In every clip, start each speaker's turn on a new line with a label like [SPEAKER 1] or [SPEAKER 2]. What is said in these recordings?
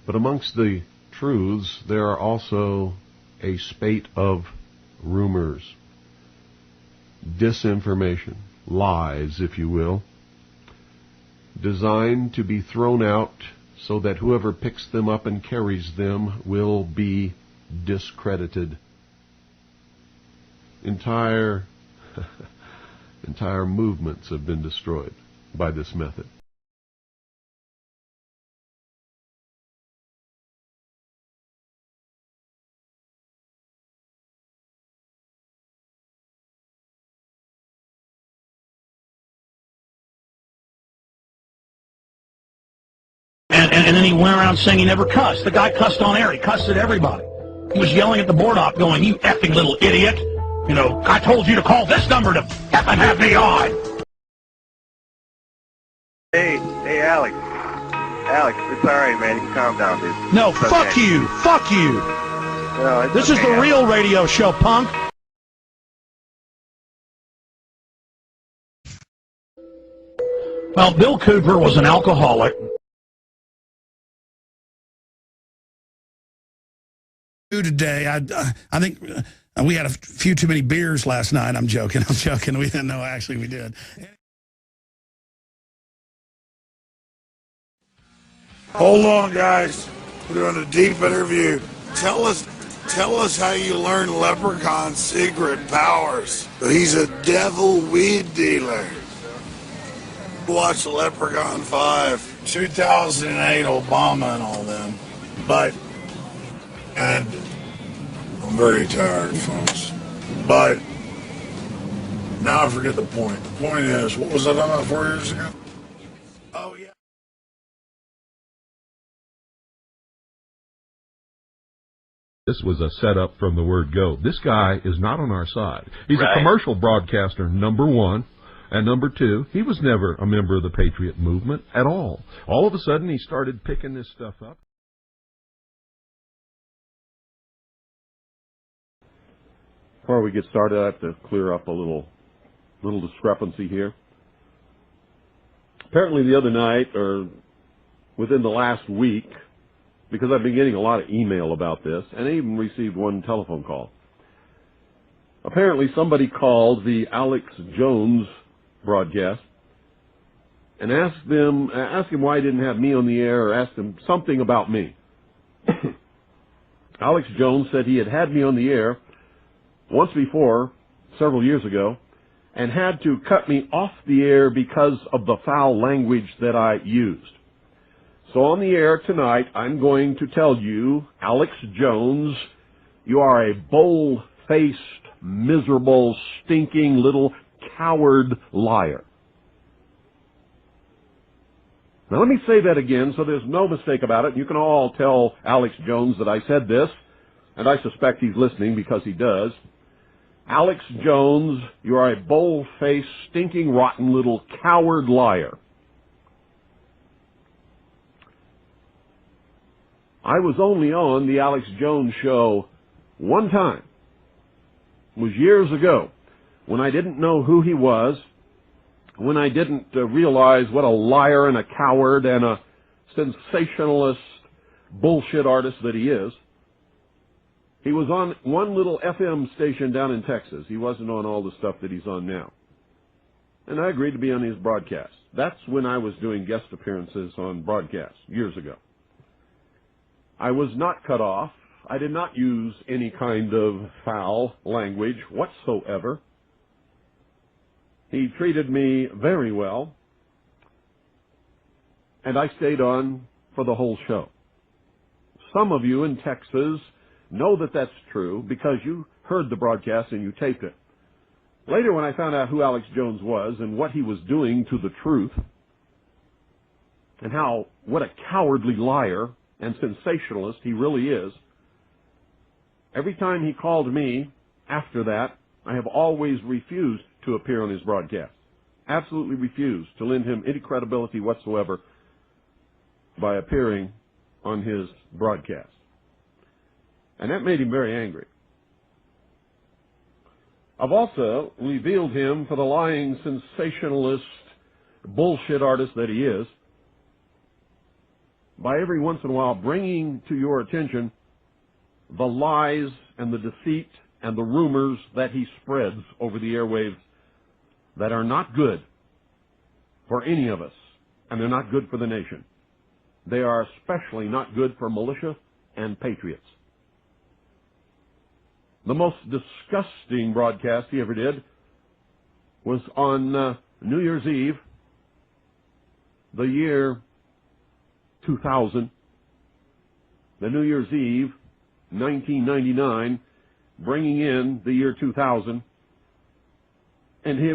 [SPEAKER 1] But amongst the truths, there are also a spate of rumors, disinformation, lies, if you will, designed to be thrown out so that whoever picks them up and carries them will be discredited. Entire movements have been destroyed by this method.
[SPEAKER 2] And then he went around saying he never cussed. The guy cussed on air. He cussed at everybody. He was yelling at the board op going, "You effing little idiot. You know, I told you to call this number to effing have me on."
[SPEAKER 3] Hey, Alex. Alex, it's all right, man. You can calm down, dude.
[SPEAKER 2] No,
[SPEAKER 3] It's
[SPEAKER 2] fuck
[SPEAKER 3] okay.
[SPEAKER 2] you. Fuck you.
[SPEAKER 3] No, it's
[SPEAKER 2] This is
[SPEAKER 3] okay,
[SPEAKER 2] the
[SPEAKER 3] Alex.
[SPEAKER 2] real radio show, punk. Well, Bill Cooper was an alcoholic.
[SPEAKER 4] Today, I think we had a few too many beers last night. I'm joking. We didn't know. Actually, we did.
[SPEAKER 5] Hold on, guys. We're doing a deep interview. Tell us how you learned Leprechaun's secret powers. He's a devil weed dealer. Watch Leprechaun 5, 2008, Obama and all them. And I'm very tired, folks. But now I forget the point. The point is, what was I talking about 4 years ago? Oh, yeah.
[SPEAKER 1] This was a setup from the word go. This guy is not on our side. He's
[SPEAKER 3] Right.
[SPEAKER 1] a commercial broadcaster, number one. And number two, he was never a member of the Patriot movement at all. All of a sudden, he started picking this stuff up. Before we get started, I have to clear up a little discrepancy here. Apparently the other night, or within the last week, because I've been getting a lot of email about this, and I even received one telephone call. Apparently somebody called the Alex Jones broadcast and asked him why he didn't have me on the air, or asked him something about me. Alex Jones said he had me on the air once before, several years ago, and had to cut me off the air because of the foul language that I used. So on the air tonight, I'm going to tell you, Alex Jones, you are a bold-faced, miserable, stinking little coward liar. Now let me say that again so there's no mistake about it. You can all tell Alex Jones that I said this, and I suspect he's listening because he does. Alex Jones, you are a bold-faced, stinking, rotten little coward liar. I was only on the Alex Jones show one time. It was years ago, when I didn't know who he was, when I didn't realize what a liar and a coward and a sensationalist bullshit artist that he is. He was on one little FM station down in Texas. He wasn't on all the stuff that he's on now. And I agreed to be on his broadcast. That's when I was doing guest appearances on broadcasts, years ago. I was not cut off. I did not use any kind of foul language whatsoever. He treated me very well, and I stayed on for the whole show. Some of you in Texas know that that's true because you heard the broadcast and you taped it. Later, when I found out who Alex Jones was and what he was doing to the truth, and what a cowardly liar and sensationalist he really is, every time he called me after that, I have always refused to appear on his broadcast. Absolutely refused to lend him any credibility whatsoever by appearing on his broadcast. And that made him very angry. I've also revealed him for the lying sensationalist bullshit artist that he is by every once in a while bringing to your attention the lies and the deceit and the rumors that he spreads over the airwaves that are not good for any of us, and they're not good for the nation. They are especially not good for militia and patriots. The most disgusting broadcast he ever did was on New Year's Eve, the year 2000, the New Year's Eve, 1999, bringing in the year 2000,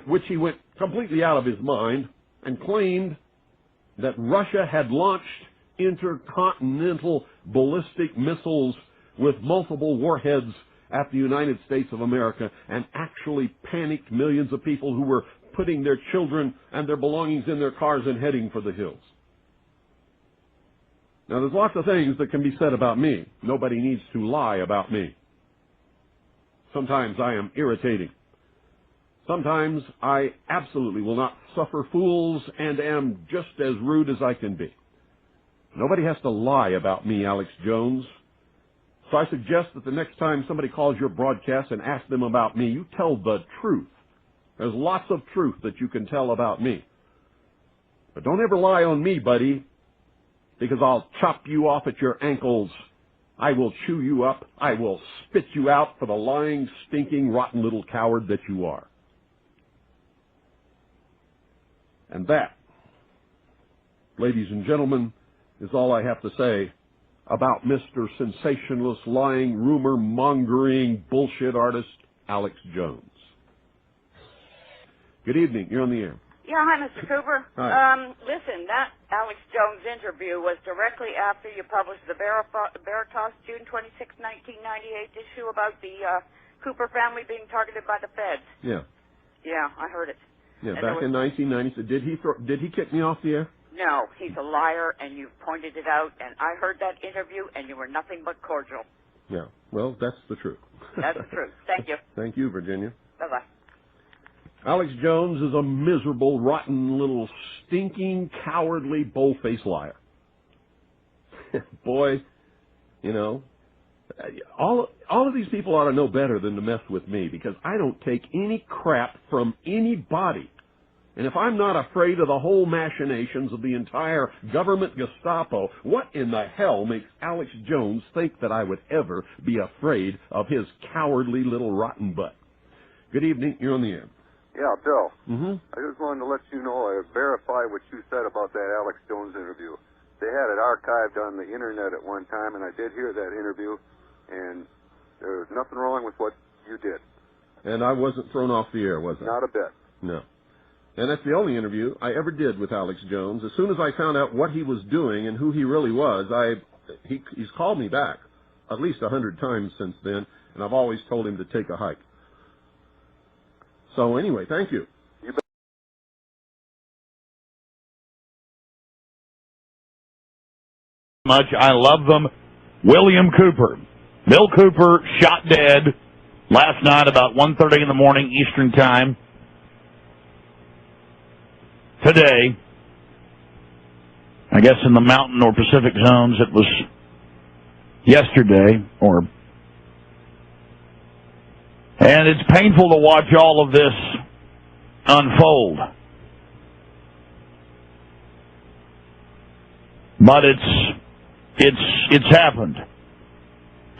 [SPEAKER 1] which he went completely out of his mind and claimed that Russia had launched intercontinental ballistic missiles with multiple warheads at the United States of America and actually panicked millions of people who were putting their children and their belongings in their cars and heading for the hills. Now, there's lots of things that can be said about me. Nobody needs to lie about me. Sometimes I am irritating. Sometimes I absolutely will not suffer fools and am just as rude as I can be. Nobody has to lie about me, Alex Jones. So I suggest that the next time somebody calls your broadcast and asks them about me, you tell the truth. There's lots of truth that you can tell about me. But don't ever lie on me, buddy, because I'll chop you off at your ankles. I will chew you up. I will spit you out for the lying, stinking, rotten little coward that you are. And that, ladies and gentlemen, is all I have to say about Mr. Sensationalist, lying, rumor-mongering, bullshit artist, Alex Jones. Good evening. You're on the air.
[SPEAKER 6] Yeah, hi, Mr. Cooper.
[SPEAKER 1] Hi.
[SPEAKER 6] Listen, that Alex Jones interview was directly after you published the Veritas June 26, 1998 issue about the Cooper family being targeted by the feds.
[SPEAKER 1] Yeah.
[SPEAKER 6] Yeah, I heard it.
[SPEAKER 1] Yeah, back in 1990. Did he kick me off the air?
[SPEAKER 6] No, he's a liar, and you've pointed it out, and I heard that interview, and you were nothing but cordial.
[SPEAKER 1] Yeah, well, that's the truth.
[SPEAKER 6] That's the truth. Thank you.
[SPEAKER 1] Thank you, Virginia.
[SPEAKER 6] Bye-bye.
[SPEAKER 1] Alex Jones is a miserable, rotten, little, stinking, cowardly, bold-faced liar. Boy, you know, all of these people ought to know better than to mess with me, because I don't take any crap from anybody. And if I'm not afraid of the whole machinations of the entire government Gestapo, what in the hell makes Alex Jones think that I would ever be afraid of his cowardly little rotten butt? Good evening. You're on the air.
[SPEAKER 3] Yeah, Bill.
[SPEAKER 1] Mm-hmm.
[SPEAKER 3] I just wanted to let you know I verify what you said about that Alex Jones interview. They had it archived on the internet at one time, and I did hear that interview, and there was nothing wrong with what you did.
[SPEAKER 1] And I wasn't thrown off the air, was I?
[SPEAKER 3] Not a bit.
[SPEAKER 1] No. And that's the only interview I ever did with Alex Jones. As soon as I found out what he was doing and who he really was, he's called me back at least 100 times since then, and I've always told him to take a hike. So anyway, thank you.
[SPEAKER 2] Much. I love them. William Cooper. Bill Cooper shot dead last night about 1:30 in the morning Eastern Time. Today, I guess in the mountain or Pacific zones, it was yesterday, and it's painful to watch all of this unfold. But it's happened.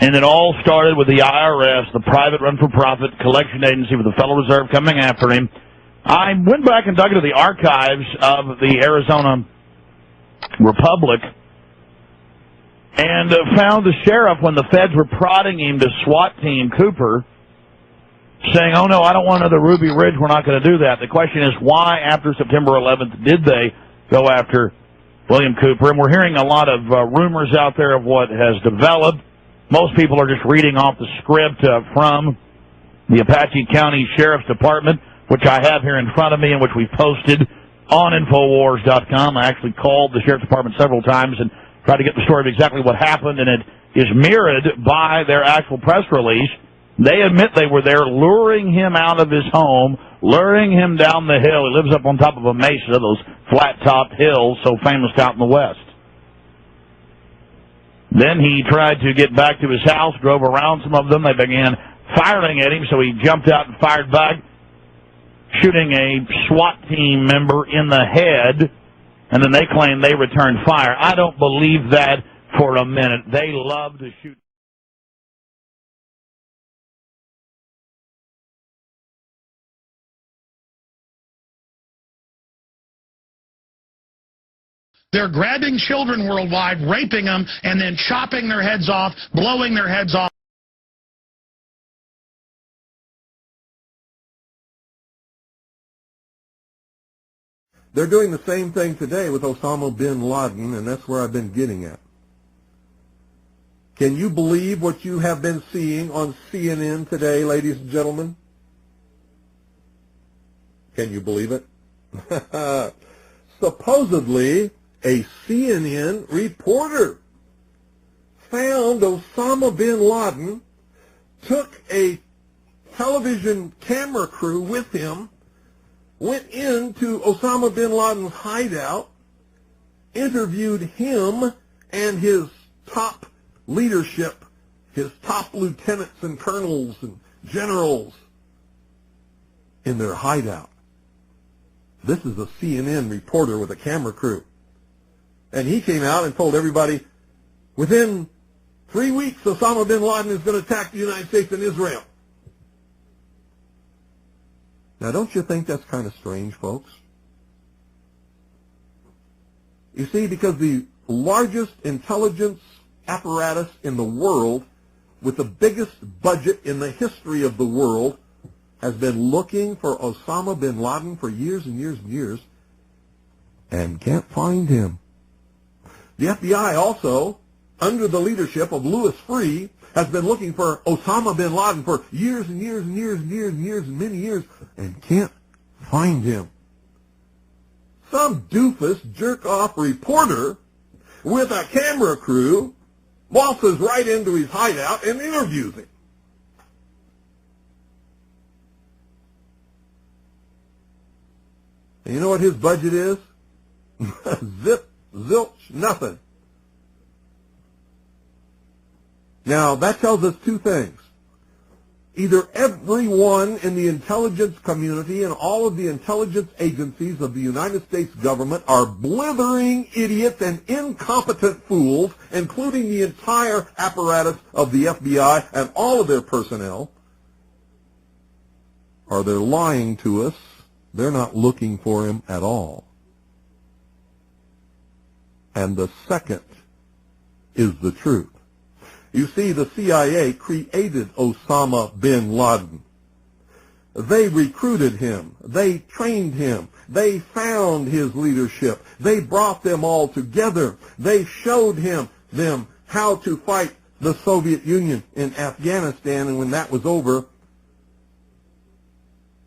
[SPEAKER 2] And it all started with the IRS, the private run-for-profit collection agency with the Federal Reserve coming after him. I went back and dug into the archives of the Arizona Republic and found the sheriff, when the feds were prodding him to SWAT team Cooper, saying, oh, no, I don't want another Ruby Ridge. We're not going to do that. The question is, why, after September 11th, did they go after William Cooper? And we're hearing a lot of rumors out there of what has developed. Most people are just reading off the script from the Apache County Sheriff's Department, which I have here in front of me and which we posted on Infowars.com. I actually called the Sheriff's Department several times and tried to get the story of exactly what happened, and it is mirrored by their actual press release. They admit they were there luring him out of his home, luring him down the hill. He lives up on top of a mesa, those flat-topped hills so famous out in the West. Then he tried to get back to his house, drove around some of them. They began firing at him, so he jumped out and fired back, shooting a SWAT team member in the head, and then they claim they returned fire. I don't believe that for a minute. They love to shoot.
[SPEAKER 4] They're grabbing children worldwide, raping them, and then chopping their heads off, blowing their heads off.
[SPEAKER 7] They're doing the same thing today with Osama bin Laden, and that's where I've been getting at. Can you believe what you have been seeing on CNN today, ladies and gentlemen? Can you believe it? Supposedly, a CNN reporter found Osama bin Laden, took a television camera crew with him, went into Osama bin Laden's hideout, interviewed him and his top leadership, his top lieutenants and colonels and generals in their hideout. This is a CNN reporter with a camera crew. And he came out and told everybody, within 3 weeks, Osama bin Laden is going to attack the United States and Israel. Now, don't you think that's kind of strange, folks? You see, because the largest intelligence apparatus in the world, with the biggest budget in the history of the world, has been looking for Osama bin Laden for years and years and years, and can't find him. The FBI also, under the leadership of Louis Freeh, has been looking for Osama bin Laden for years and years and years and years and years and many years, and can't find him. Some doofus jerk-off reporter with a camera crew waltzes right into his hideout and interviews him. And you know what his budget is? Zip, zilch, nothing. Now, that tells us two things. Either everyone in the intelligence community and all of the intelligence agencies of the United States government are blithering idiots and incompetent fools, including the entire apparatus of the FBI and all of their personnel, or they're lying to us. They're not looking for him at all. And the second is the truth. You see, the CIA created Osama bin Laden. They recruited him. They trained him. They found his leadership. They brought them all together. They showed them how to fight the Soviet Union in Afghanistan, and when that was over,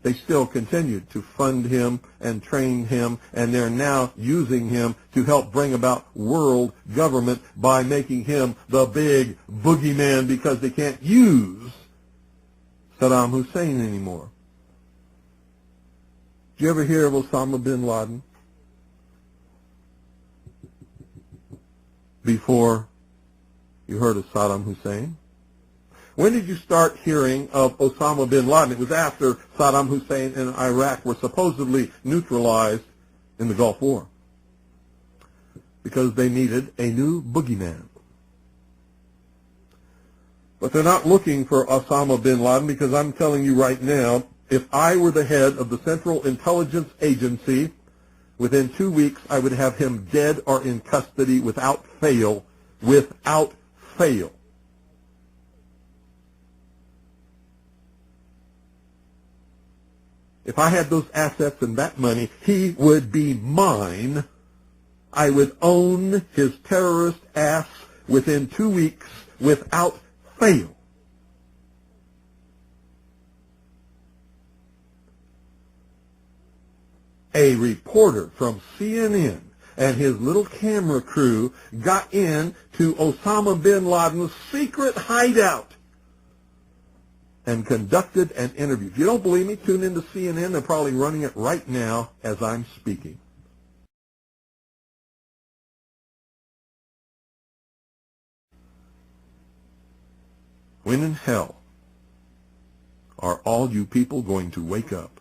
[SPEAKER 7] they still continued to fund him and train him, and they're now using him to help bring about world government by making him the big boogeyman, because they can't use Saddam Hussein anymore. Did you ever hear of Osama bin Laden before you heard of Saddam Hussein? When did you start hearing of Osama bin Laden? It was after Saddam Hussein and Iraq were supposedly neutralized in the Gulf War, because they needed a new boogeyman. But they're not looking for Osama bin Laden, because I'm telling you right now, if I were the head of the Central Intelligence Agency, within 2 weeks I would have him dead or in custody without fail. Without fail. If I had those assets and that money, he would be mine. I would own his terrorist ass within 2 weeks without fail. A reporter from CNN and his little camera crew got in to Osama bin Laden's secret hideout and conducted an interview. If you don't believe me, tune into CNN. They're probably running it right now as I'm speaking. When in hell are all you people going to wake up?